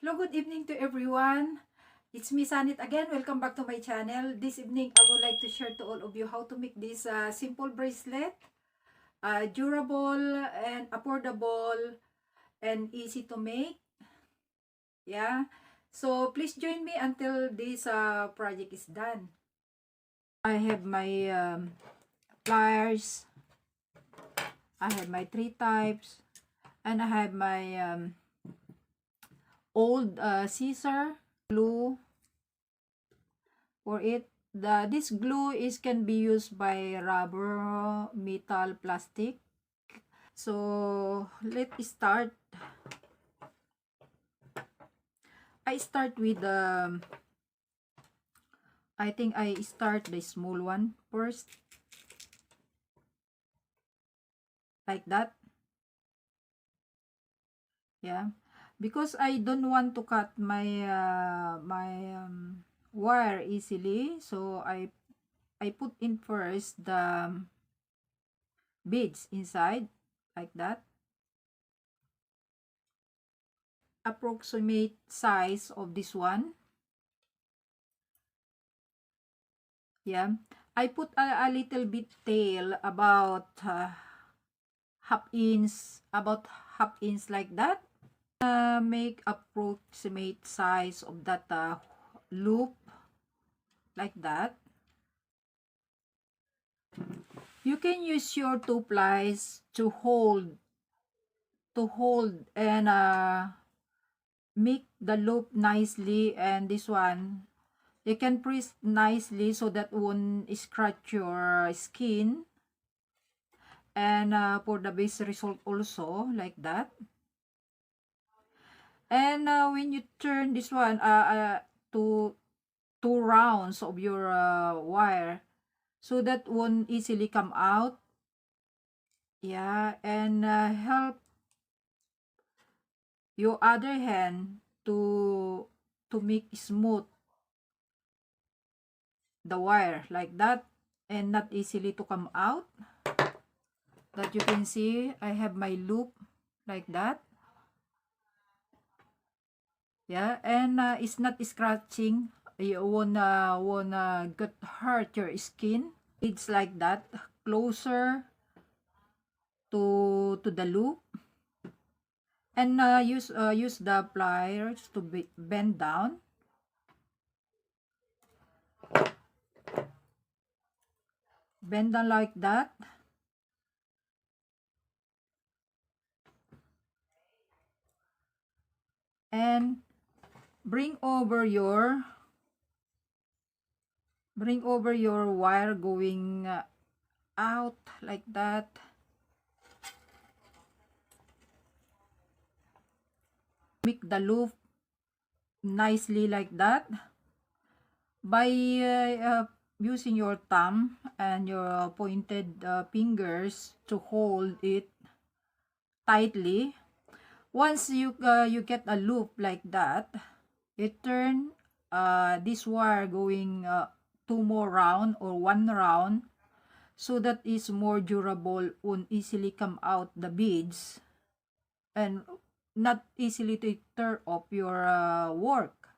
Hello, good evening to everyone. It's me, Zhaneth again. Welcome back to my channel. This evening, I would like to share to all of you how to make this simple bracelet. Durable and affordable and easy to make. Yeah. So, please join me until this project is done. I have my pliers. I have my 3 types. And I have my old scissor glue for it. This glue can be used by rubber, metal, plastic. So let's start. I start with I think I start the small one first, like that. Yeah, because I don't want to cut my wire easily, so I put in first the beads inside, like that. Approximate size of this one. Yeah, I put a little bit tail about half inch like that. Make approximate size of that loop, like that. You can use your 2 plies to hold and make the loop nicely, and this one you can press nicely so that won't scratch your skin, and for the best result also, like that. And when you turn this one to 2 rounds of your wire, so that won't easily come out. Yeah, and help your other hand to make smooth the wire, like that, and not easily to come out. That you can see, I have my loop like that. Yeah, and it's not scratching. You won't get hurt your skin. It's like that, closer to the loop. And use the pliers to bend down. Bend down like that. And bring over your wire going out, like that. Make the loop nicely, like that, by using your thumb and your pointed fingers to hold it tightly. Once you get a loop like that, you turn this wire going 2 more round or 1 round, so that is more durable, won't easily come out the beads, and not easily to tear off your work.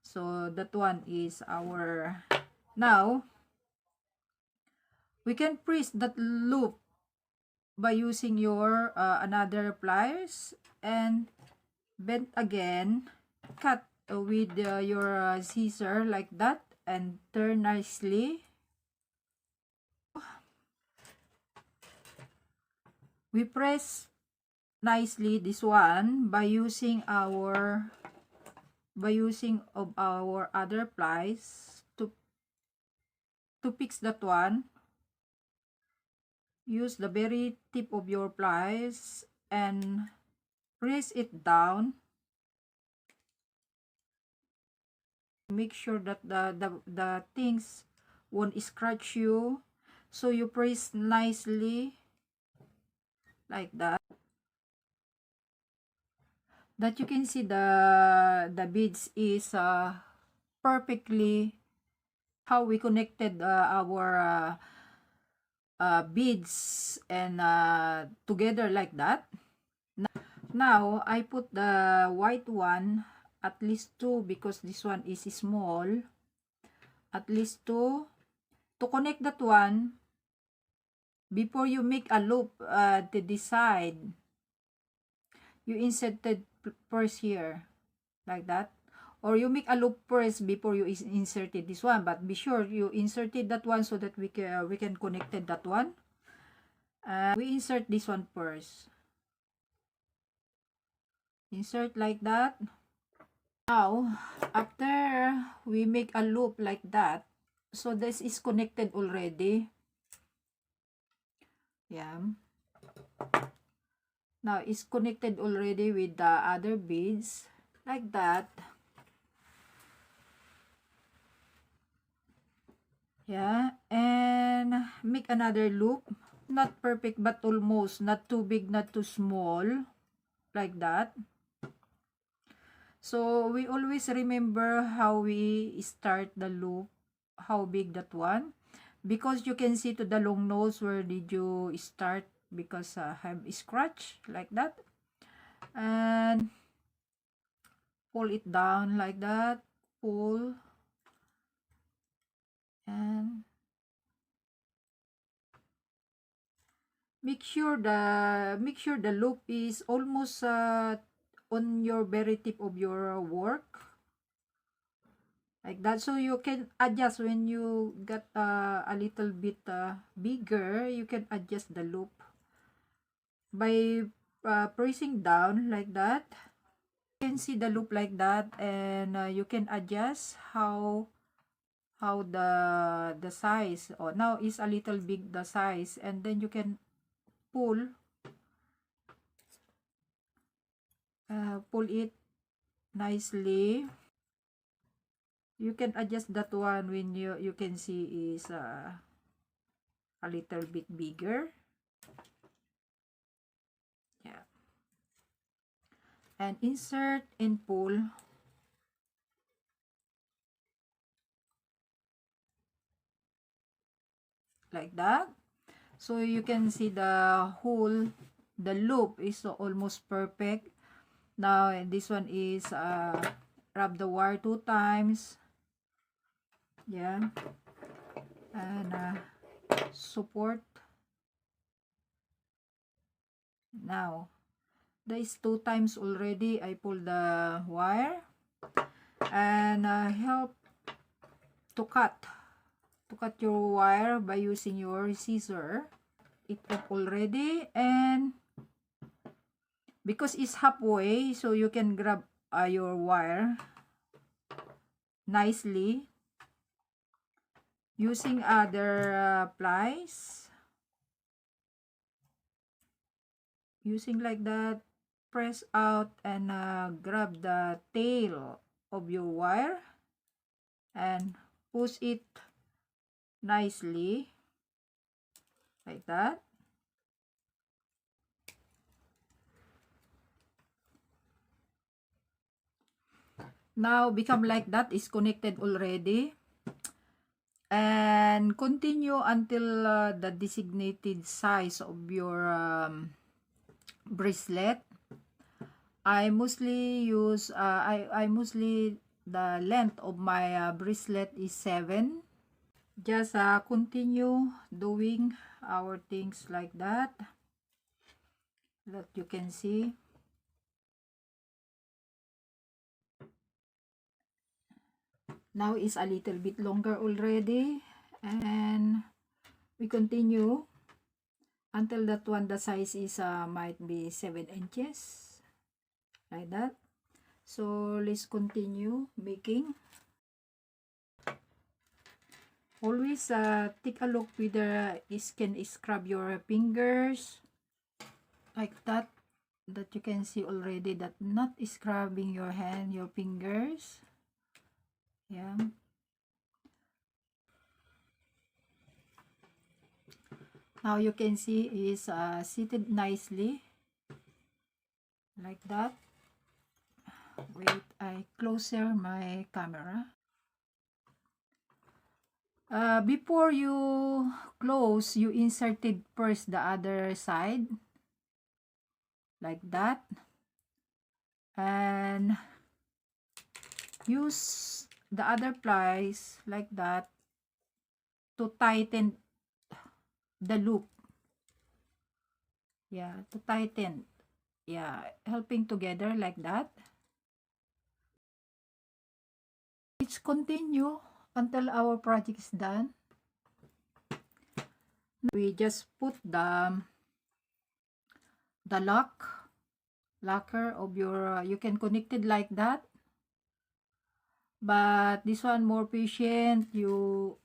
So that one is our. Now we can press that loop by using your another pliers, and bend again, cut with your scissor, like that, and turn nicely. We press nicely this one by using our of our other plies to fix that one. Use the very tip of your plies and press it down. Make sure that the things won't scratch you, so you press nicely, like that. That you can see the beads is perfectly how we connected our beads and together, like that. Now I put the white one at least 2 because this one is small. At least 2 to connect that one. Before you make a loop to this side, you inserted first here like that, or you make a loop first before you inserted this one, but be sure you inserted that one so that we can connected that one. We insert this one first. Insert like that. Now after we make a loop like that, so this is connected already. Yeah, now it's connected already with the other beads like that. Yeah, and make another loop, not perfect but almost, not too big, not too small, like that. So we always remember how we start the loop, how big that one, because you can see to the long nose where did you start, because have scratch like that, and pull it down like that, pull, and make sure the loop is almost on your very tip of your work, like that, so you can adjust when you get a little bit bigger. You can adjust the loop by pressing down like that. You can see the loop like that, and you can adjust how the size. Oh, now is a little big the size, and then you can pull it nicely. You can adjust that one when you can see is a little bit bigger. Yeah, and insert and pull like that. So you can see the loop is almost perfect. Now this one is wrap the wire 2 times. Yeah, and support. Now that is 2 times already. I pull the wire and help to cut your wire by using your scissor. It up already, and because it's halfway, so you can grab your wire nicely using other plies, using like that. Press out and grab the tail of your wire and push it nicely like that. Now become like that, is connected already, and continue until the designated size of your bracelet. I mostly use I mostly the length of my bracelet is 7. Just continue doing our things like that you can see. Now is a little bit longer already, and we continue until that one the size is might be 7 inches like that. So let's continue making. Always take a look whether it can scrub your fingers like that you can see already that not scrubbing your hand, your fingers. Yeah, now you can see is seated nicely like that. Wait, I closer my camera. Before you close, you inserted first the other side like that, and use the other plies like that to tighten the loop. Yeah, to tighten. Yeah, helping together like that. Let's continue until our project is done. We just put the locker of your, you can connect it like that. But this one more patient, you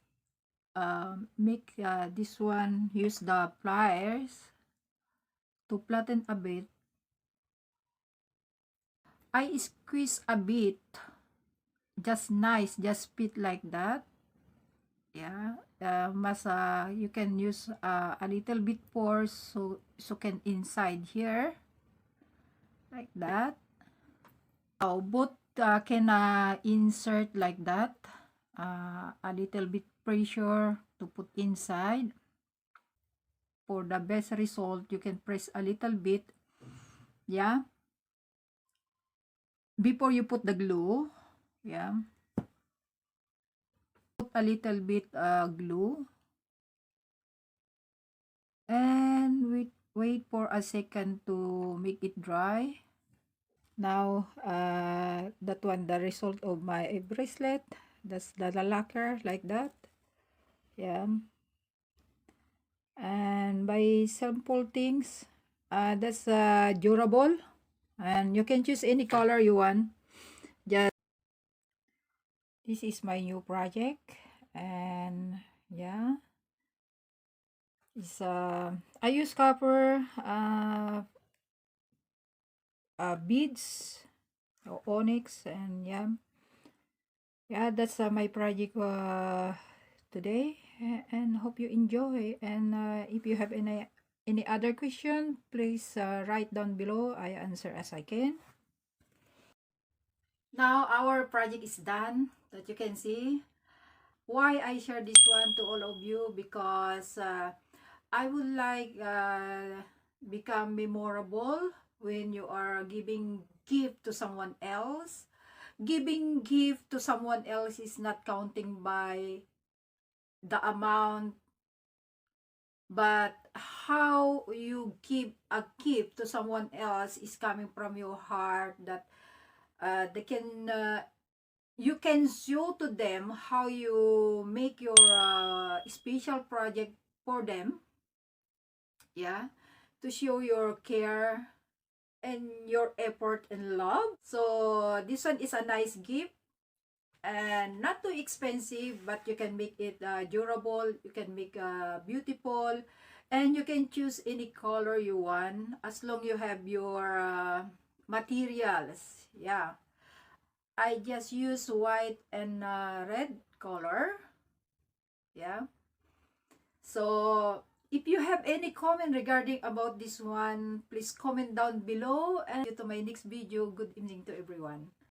make this one, use the pliers to flatten a bit. I squeeze a bit, just nice, just fit like that. Yeah, you can use a little bit force, so can inside here like that. So both can insert like that, a little bit pressure to put inside. For the best result, you can press a little bit, yeah, before you put the glue. Yeah, put a little bit glue and wait for a second to make it dry. Now that one, the result of my bracelet, that's the lacquer like that. Yeah, and by simple things, that's durable, and you can choose any color you want. Just this is my new project, and yeah, it's I use copper beads or onyx, and yeah, that's my project today, and hope you enjoy. And if you have any other question, please write down below. I answer as I can. Now our project is done, that you can see. Why I share this one to all of you, because I would like become memorable when you are giving gift to someone else. Giving gift to someone else is not counting by the amount, but how you give a gift to someone else is coming from your heart, that they can you can show to them how you make your special project for them. Yeah, to show your care and your effort and love. So this one is a nice gift, and not too expensive, but you can make it durable, you can make beautiful, and you can choose any color you want as long you have your materials. Yeah, I just use white and red color. Yeah, so if you have any comment regarding about this one, please comment down below, and to my next video. Good evening to everyone.